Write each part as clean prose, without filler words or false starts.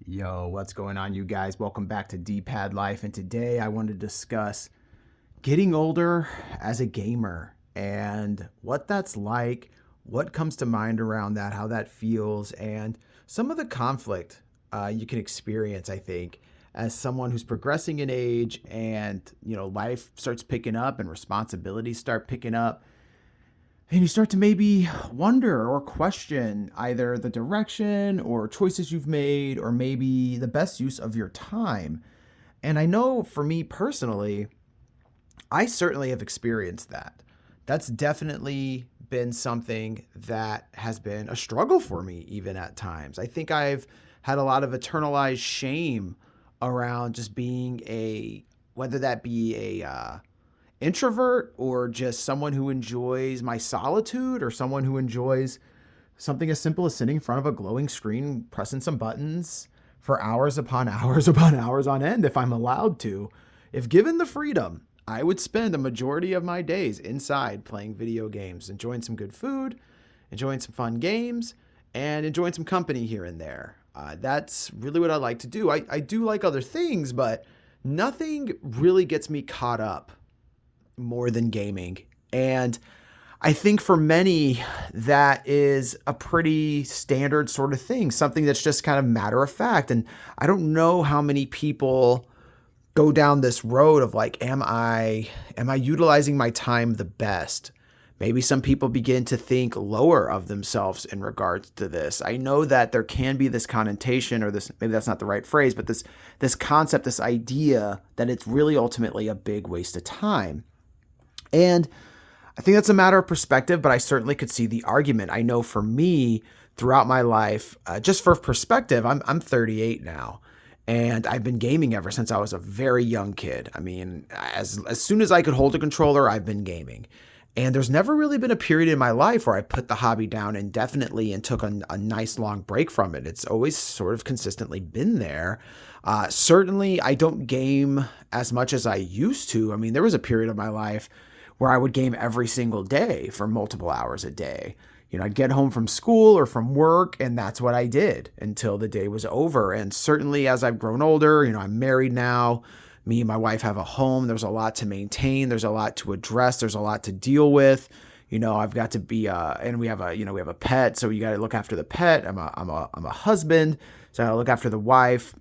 Yo, what's going on, you guys? Welcome back to D+Pad Life. And today I want to discuss getting older as a gamer and what that's like, what comes to mind around that, how that feels, and some of the conflict you can experience, I think, as someone who's progressing in age and, life starts picking up and responsibilities start picking up. And you start to maybe wonder or question either the direction or choices you've made, or maybe the best use of your time. And I know for me personally, I certainly have experienced that. That's definitely been something that has been a struggle for me, even at times. I think I've had a lot of internalized shame around just being whether that be a introvert or just someone who enjoys my solitude, or someone who enjoys something as simple as sitting in front of a glowing screen, pressing some buttons for hours upon hours upon hours on end if I'm allowed to. If given the freedom, I would spend a majority of my days inside playing video games, enjoying some good food, enjoying some fun games, and enjoying some company here and there. That's really what I like to do. I do like other things, but nothing really gets me caught up more than gaming. And I think for many, that is a pretty standard sort of thing, something that's just kind of matter of fact. And I don't know how many people go down this road of like, am I utilizing my time the best? Maybe some people begin to think lower of themselves in regards to this. I know that there can be this connotation, or this, maybe that's not the right phrase, but this concept, this idea that it's really ultimately a big waste of time. And I think that's a matter of perspective, but I certainly could see the argument. I know for me, throughout my life, just for perspective, I'm 38 now, and I've been gaming ever since I was a very young kid. I mean, as soon as I could hold a controller, I've been gaming. And there's never really been a period in my life where I put the hobby down indefinitely and took a nice long break from it. It's always sort of consistently been there. Certainly, I don't game as much as I used to. I mean, there was a period of my life where I would game every single day for multiple hours a day. I'd get home from school or from work, and that's what I did until the day was over. And certainly as I've grown older, I'm married now. Me and my wife have a home. There's a lot to maintain. There's a lot to address. There's a lot to deal with. I've got to be, and we have a pet. So you got to look after the pet. I'm a husband. So I got to look after the wife.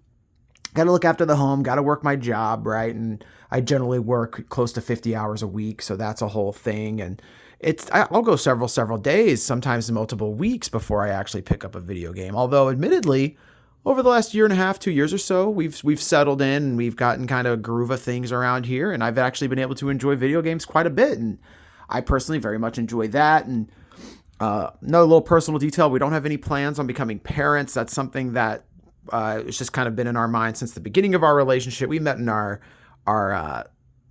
Got to look after the home, got to work my job, right? And I generally work close to 50 hours a week. So that's a whole thing. And I'll go several days, sometimes multiple weeks before I actually pick up a video game. Although admittedly, over the last year and a half, 2 years or so, we've settled in and we've gotten kind of a groove of things around here. And I've actually been able to enjoy video games quite a bit. And I personally very much enjoy that. And another little personal detail, we don't have any plans on becoming parents. That's something that it's just kind of been in our mind since the beginning of our relationship. We met in our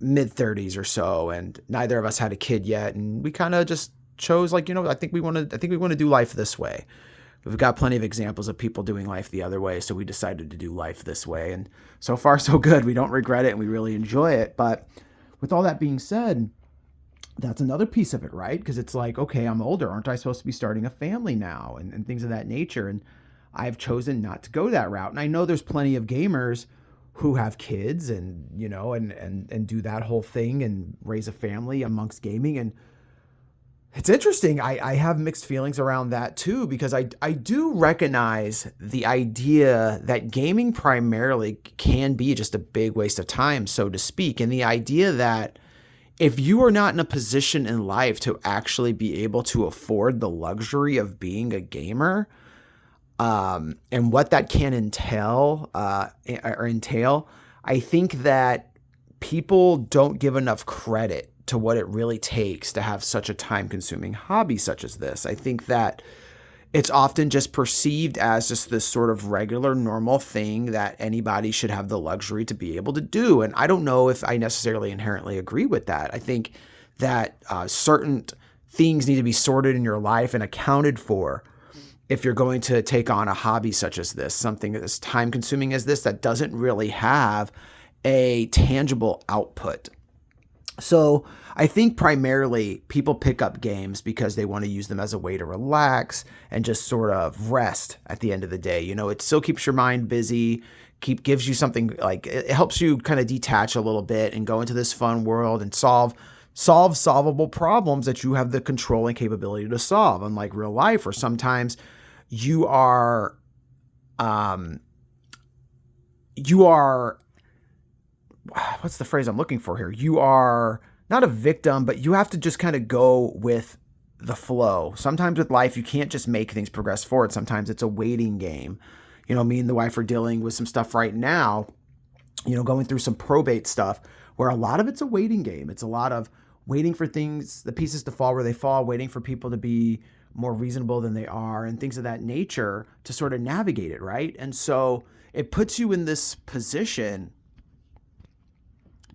mid 30s or so, and neither of us had a kid yet. And we kind of just chose, like, I think we want to do life this way. We've got plenty of examples of people doing life the other way, so we decided to do life this way. And so far, so good. We don't regret it, and we really enjoy it. But with all that being said, that's another piece of it, right? Because it's like, okay, I'm older. Aren't I supposed to be starting a family now, and things of that nature? And I've chosen not to go that route. And I know there's plenty of gamers who have kids and, and do that whole thing and raise a family amongst gaming. And it's interesting. I have mixed feelings around that too, because I do recognize the idea that gaming primarily can be just a big waste of time, so to speak. And the idea that if you are not in a position in life to actually be able to afford the luxury of being a gamer, and what that can entail, I think that people don't give enough credit to what it really takes to have such a time-consuming hobby such as this. I think that it's often just perceived as just this sort of regular, normal thing that anybody should have the luxury to be able to do. And I don't know if I necessarily inherently agree with that. I think that certain things need to be sorted in your life and accounted for if you're going to take on a hobby such as this, something as time consuming as this that doesn't really have a tangible output. So I think primarily people pick up games because they want to use them as a way to relax and just sort of rest at the end of the day. You know, it still keeps your mind busy, gives you something like it helps you kind of detach a little bit and go into this fun world and solve solvable problems that you have the control and capability to solve, unlike real life, where sometimes you are um you are what's the phrase I'm looking for here? You are not a victim, but you have to just kind of go with the flow. Sometimes with life, you can't just make things progress forward. Sometimes it's a waiting game. You know, me and the wife are dealing with some stuff right now, you know, going through some probate stuff where a lot of it's a waiting game. It's a lot of waiting for things, the pieces to fall where they fall, waiting for people to be more reasonable than they are, and things of that nature to sort of navigate it, right? And so it puts you in this position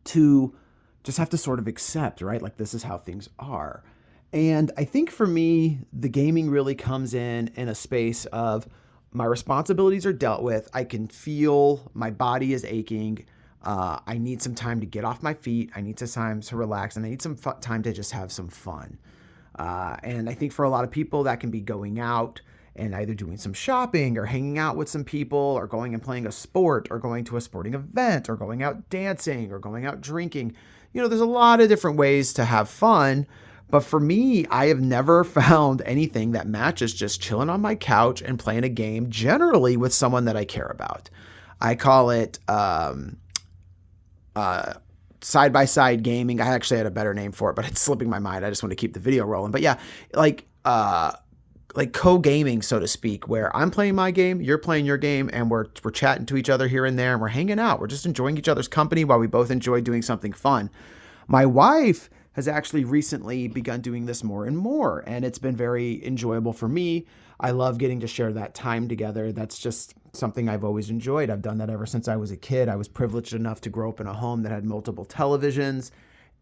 to just have to sort of accept, right? Like, this is how things are. And I think for me, the gaming really comes in a space of my responsibilities are dealt with. I can feel my body is aching. I need some time to get off my feet. I need some time to relax, and I need some time to just have some fun. And I think for a lot of people, that can be going out and either doing some shopping or hanging out with some people or going and playing a sport or going to a sporting event or going out dancing or going out drinking. You know, there's a lot of different ways to have fun. But for me, I have never found anything that matches just chilling on my couch and playing a game, generally with someone that I care about. I call it side-by-side gaming. I actually had a better name for it, but it's slipping my mind. I just want to keep the video rolling. But yeah, like co-gaming, so to speak, where I'm playing my game, you're playing your game, and we're chatting to each other here and there, and we're hanging out. We're just enjoying each other's company while we both enjoy doing something fun. My wife has actually recently begun doing this more and more, and it's been very enjoyable for me. I love getting to share that time together. That's just something I've always enjoyed. I've done that ever since I was a kid. I was privileged enough to grow up in a home that had multiple televisions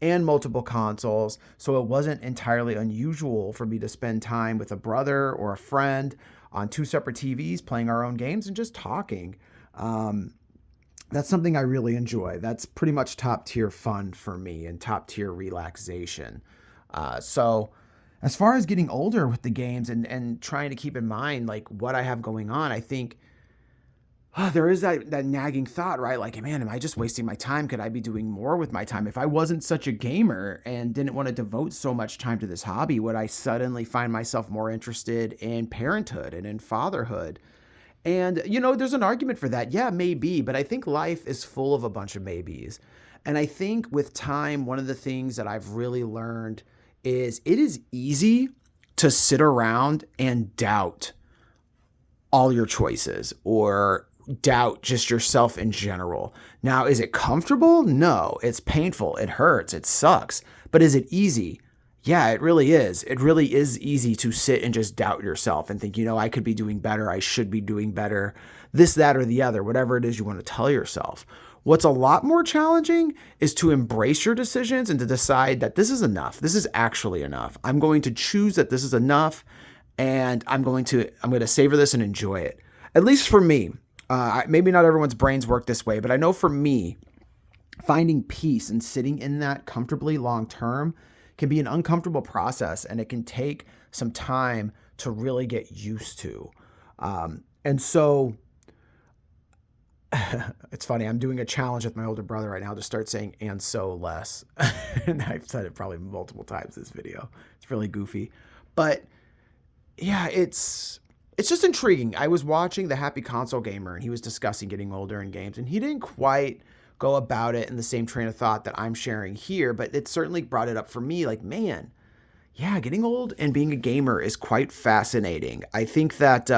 and multiple consoles, so it wasn't entirely unusual for me to spend time with a brother or a friend on two separate TVs playing our own games and just talking. That's something I really enjoy. That's pretty much top tier fun for me and top tier relaxation. So as far as getting older with the games and trying to keep in mind like what I have going on, I think there is that nagging thought, right? Like, man, am I just wasting my time? Could I be doing more with my time? If I wasn't such a gamer and didn't want to devote so much time to this hobby, would I suddenly find myself more interested in parenthood and in fatherhood? And, you know, there's an argument for that. Yeah, maybe, but I think life is full of a bunch of maybes. And I think with time, one of the things that I've really learned is it is easy to sit around and doubt all your choices or doubt just yourself in general. Now, is it comfortable? No, it's painful. It hurts. It sucks. But is it easy? Yeah, it really is. It really is easy to sit and just doubt yourself and think, you know, I could be doing better. I should be doing better. This, that, or the other, whatever it is you want to tell yourself. What's a lot more challenging is to embrace your decisions and to decide that this is enough. This is actually enough. I'm going to choose that this is enough, and I'm going to savor this and enjoy it. At least for me. Maybe not everyone's brains work this way, but I know for me, finding peace and sitting in that comfortably long term can be an uncomfortable process, and it can take some time to really get used to. And so it's funny, I'm doing a challenge with my older brother right now to start saying "and so" less. And I've said it probably multiple times this video. It's really goofy. But yeah, it's just intriguing. I was watching The Happy Console Gamer, and he was discussing getting older in games, and he didn't quite go about it in the same train of thought that I'm sharing here, but it certainly brought it up for me like, man, yeah, getting old and being a gamer is quite fascinating. I think that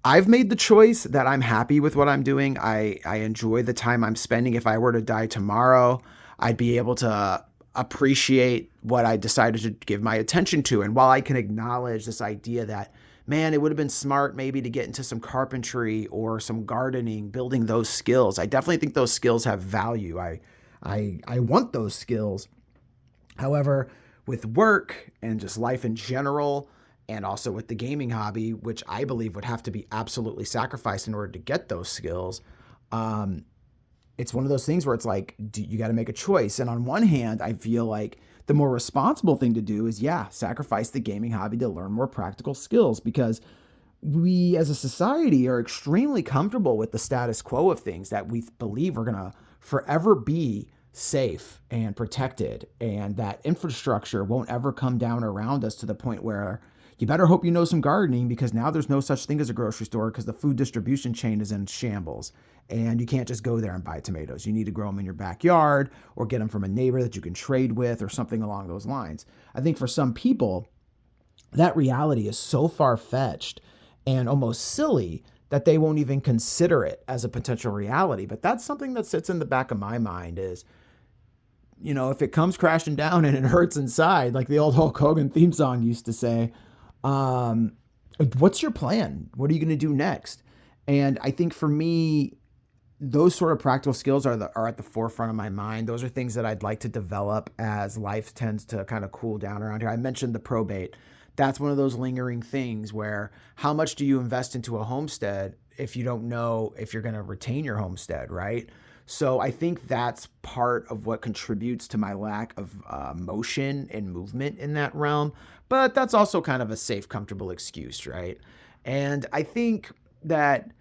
I've made the choice that I'm happy with what I'm doing. I enjoy the time I'm spending. If I were to die tomorrow, I'd be able to appreciate what I decided to give my attention to. And while I can acknowledge this idea that, man, it would have been smart maybe to get into some carpentry or some gardening, building those skills. I definitely think those skills have value. I want those skills. However, with work and just life in general, and also with the gaming hobby, which I believe would have to be absolutely sacrificed in order to get those skills, it's one of those things where it's like, you got to make a choice. And on one hand, I feel like the more responsible thing to do is, yeah, sacrifice the gaming hobby to learn more practical skills, because we as a society are extremely comfortable with the status quo of things that we believe are going to forever be safe and protected, and that infrastructure won't ever come down around us to the point where you better hope you know some gardening, because now there's no such thing as a grocery store because the food distribution chain is in shambles and you can't just go there and buy tomatoes. You need to grow them in your backyard or get them from a neighbor that you can trade with or something along those lines. I think for some people, that reality is so far-fetched and almost silly that they won't even consider it as a potential reality. But that's something that sits in the back of my mind is, if it comes crashing down and it hurts inside, like the old Hulk Hogan theme song used to say, what's your plan? What are you going to do next? And I think for me, those sort of practical skills are at the forefront of my mind. Those are things that I'd like to develop as life tends to kind of cool down around here. I mentioned the probate. That's one of those lingering things where how much do you invest into a homestead if you don't know if you're going to retain your homestead, right? So I think that's part of what contributes to my lack of motion and movement in that realm. But that's also kind of a safe, comfortable excuse, right? And I think that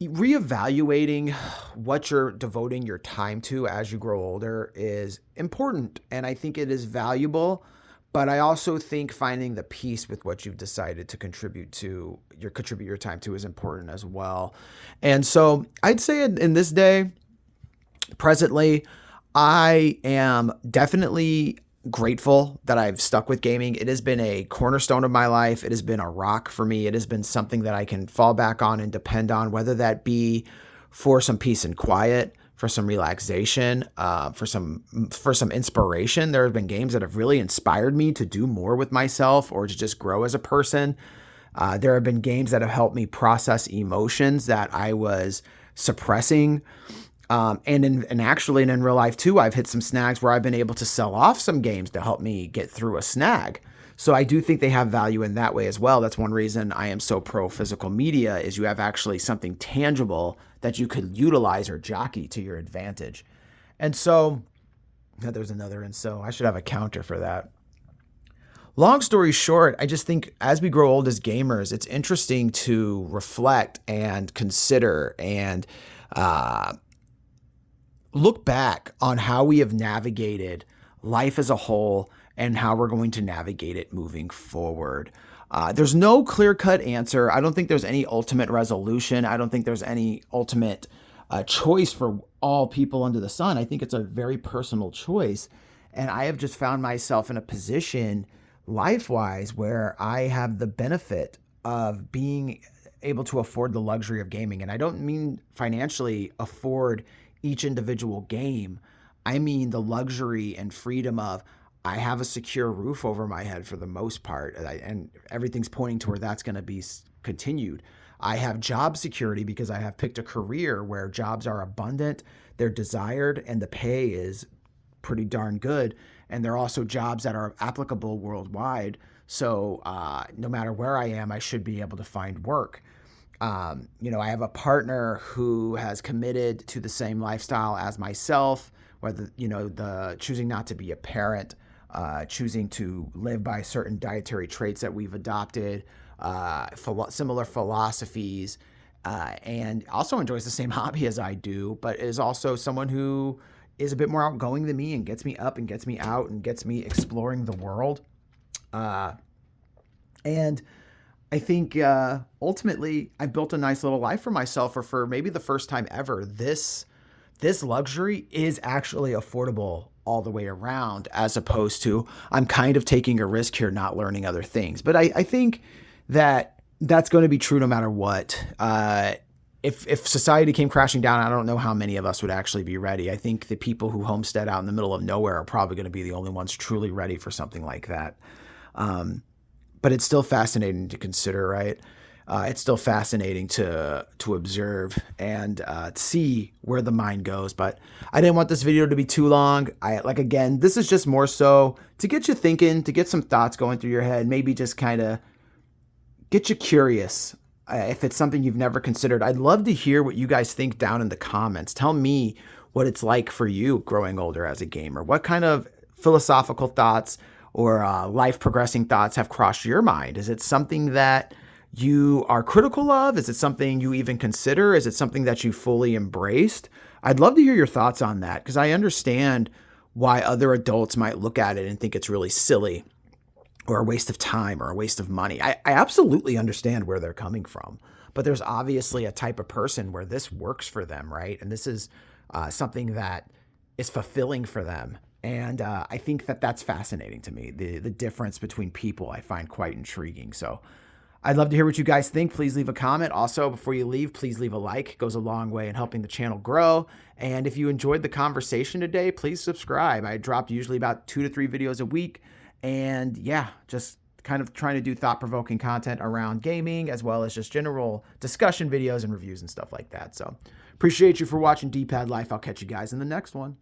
reevaluating what you're devoting your time to as you grow older is important. And I think it is valuable. But I also think finding the peace with what you've decided to contribute your time to is important as well. And so I'd say in this day, presently, I am definitely grateful that I've stuck with gaming. It has been a cornerstone of my life. It has been a rock for me. It has been something that I can fall back on and depend on, whether that be for some peace and quiet, for some relaxation, for some inspiration. There have been games that have really inspired me to do more with myself or to just grow as a person. There have been games that have helped me process emotions that I was suppressing. And actually in real life too, I've hit some snags where I've been able to sell off some games to help me get through a snag. So I do think they have value in that way as well. That's one reason I am so pro physical media, is you have actually something tangible that you could utilize or jockey to your advantage. And so, there's another, and so I should have a counter for that. Long story short, I just think as we grow old as gamers, it's interesting to reflect and consider and look back on how we have navigated life as a whole and how we're going to navigate it moving forward. There's no clear-cut answer. I don't think there's any ultimate resolution. I don't think there's any ultimate choice for all people under the sun. I think it's a very personal choice. And I have just found myself in a position life-wise where I have the benefit of being able to afford the luxury of gaming. And I don't mean financially afford each individual game. I mean the luxury and freedom of, I have a secure roof over my head for the most part, and everything's pointing to where that's going to be continued. I have job security because I have picked a career where jobs are abundant, they're desired, and the pay is pretty darn good. And they're also jobs that are applicable worldwide. So no matter where I am, I should be able to find work. I have a partner who has committed to the same lifestyle as myself, whether, the choosing not to be a parent, choosing to live by certain dietary traits that we've adopted, similar philosophies, and also enjoys the same hobby as I do, but is also someone who is a bit more outgoing than me and gets me up and gets me out and gets me exploring the world. And I think ultimately I've built a nice little life for myself, or for maybe the first time ever, this luxury is actually affordable all the way around, as opposed to I'm kind of taking a risk here not learning other things. But I think that that's going to be true no matter what. If society came crashing down, I don't know how many of us would actually be ready. I think the people who homestead out in the middle of nowhere are probably going to be the only ones truly ready for something like that. But it's still fascinating to consider, right? It's still fascinating to observe and see where the mind goes. But I didn't want this video to be too long. Again, this is just more so to get you thinking, to get some thoughts going through your head, maybe just kind of get you curious If it's something you've never considered, I'd love to hear what you guys think down in the comments. Tell me what it's like for you growing older as a gamer. What kind of philosophical thoughts or life progressing thoughts have crossed your mind? Is it something that you are critical of? Is it something you even consider? Is it something that you fully embraced? I'd love to hear your thoughts on that because I understand why other adults might look at it and think it's really silly or a waste of time or a waste of money. I absolutely understand where they're coming from, but there's obviously a type of person where this works for them, right? And this is something that is fulfilling for them. And I think that that's fascinating to me. The difference between people I find quite intriguing. So I'd love to hear what you guys think. Please leave a comment. Also, before you leave, please leave a like. It goes a long way in helping the channel grow. And if you enjoyed the conversation today, please subscribe. I drop usually about 2 to 3 videos a week. And yeah, just kind of trying to do thought-provoking content around gaming as well as just general discussion videos and reviews and stuff like that. So appreciate you for watching D+Pad Life. I'll catch you guys in the next one.